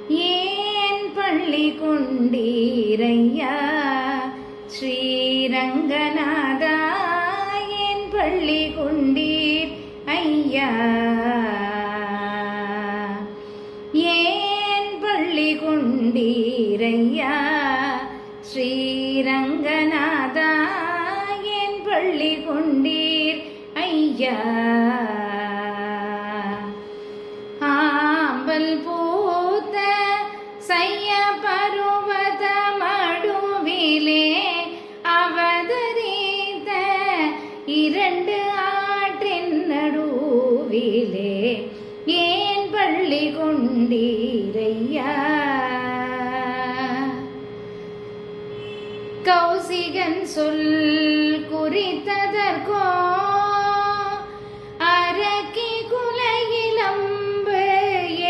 ஏன் பள்ளி கொண்டீரையா ஸ்ரீரங்கநாதா, ஏன் பள்ளி கொண்டீர் ஐயா, ஏன் பள்ளி கொண்டீரையா ஸ்ரீரங்கநாதா, ஏன் பள்ளி கொண்டீர் ஐயா. ஆம்பல் பூத்த சைய பருவத மடுவிலே அவதரித்த இரண்டு ஆற்றின் நடுவிலே ஏன் பள்ளி கொண்டீரையா. கௌசிகன் சொல் குறித்ததற்கோ அரக்கி குலையிலம்பு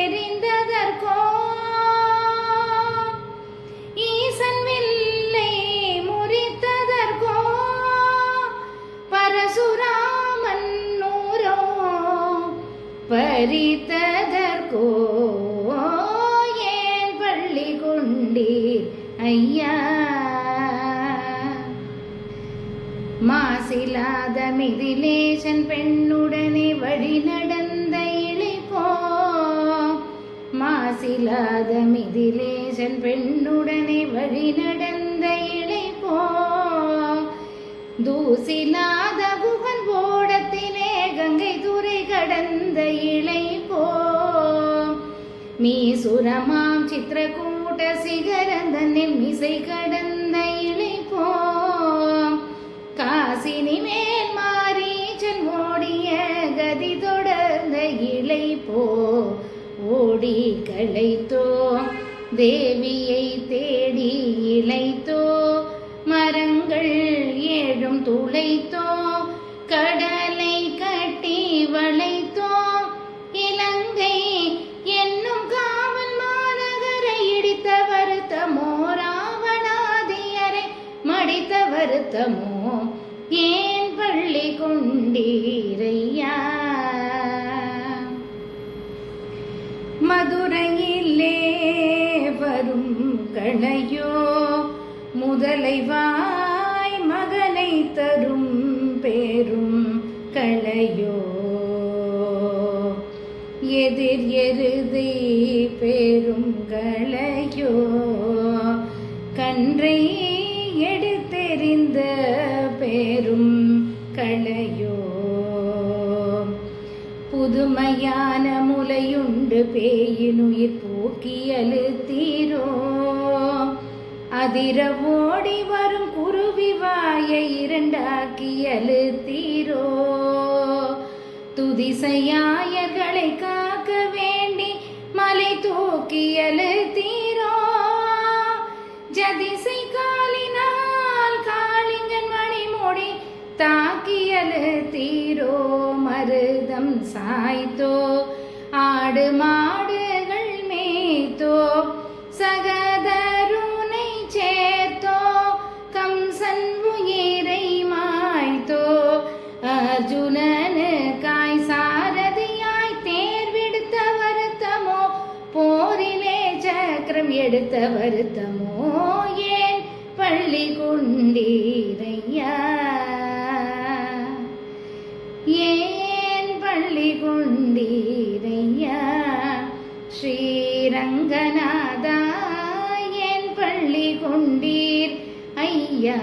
எரிந்ததற்கோ ஈசன் வில்லை முறித்ததற்கோ பரசுராமன் நூரோ பறித்ததற்கோ ஏன் பள்ளி கொண்டீர் ஐயா. மாசிலாத மிதிலேசன் பெண்ணுடனே வழி நடந்த இளைப்போ, மாசிலாத மிதிலேசன் பெண்ணுடனே வழி நடந்த இளைப்போ, தூசிலாத குகன் போடத்திலே கங்கை துறை கடந்த இளைப்போ, மீசுரமாம் சித்திரக்கூட்ட சிகரந்தனில் மிசை கடந்த இளைப்போ, காசினி மேல் மாரீச்சன் ஓடிய கதி தொடர்ந்த இளைப்போ, ஓடி களைத்தோ தேவியை தேடி இளைத்தோ, மரங்கள் ஏழும் துளைத்தோ கடலை கட்டி வளைத்தோ, இலங்கை என்னும் காவல் மாநகரை இடித்த வருத்தமோ, ராவணாதியரை மடித்த வருத்தமோ ஏன் பள்ளி கொண்டீரையா. மதுரையிலே வரும் களையோ முதலைவாய் மகனை தரும் பேரும் களையோ, எதிர் எருதை பேரும் களையோ, கன்றை எடுத்தெறிந்த பேரும் களையோ, புதுமையான முலையுண்டு பேயினுயிர் போக்கி அழுத்தீரோ, அதிர ஓடி வரும் குருவி வாய இரண்டாக்கி அழுத்தீரோ, துதிசையாயர்களை காக்க வேண்டி மலை தூக்கி அழுத்தீரோ, ஜதிசை காலினால் காளிங்கன் மணிமொழி தாக்கி அழுத்தீரோ, மருதம் சாய்த்தோ ஆடு மாடுகள் மேய்த்தோ, சகதருனை சேர்த்தோ கம்சன் உயிரை மாய்த்தோ, அர்ஜுனனு காய் சாரதியாய் தேர்வெடுத்த வருத்தமோ, போரிலே சக்கரம் எடுத்த வருத்தமோ ஏன் பள்ளி கொண்டீரையா. ஏன் பள்ளி கொண்டீரையா ஸ்ரீரங்கநாதா, ஏன் பள்ளி கொண்டீர் ஐயா.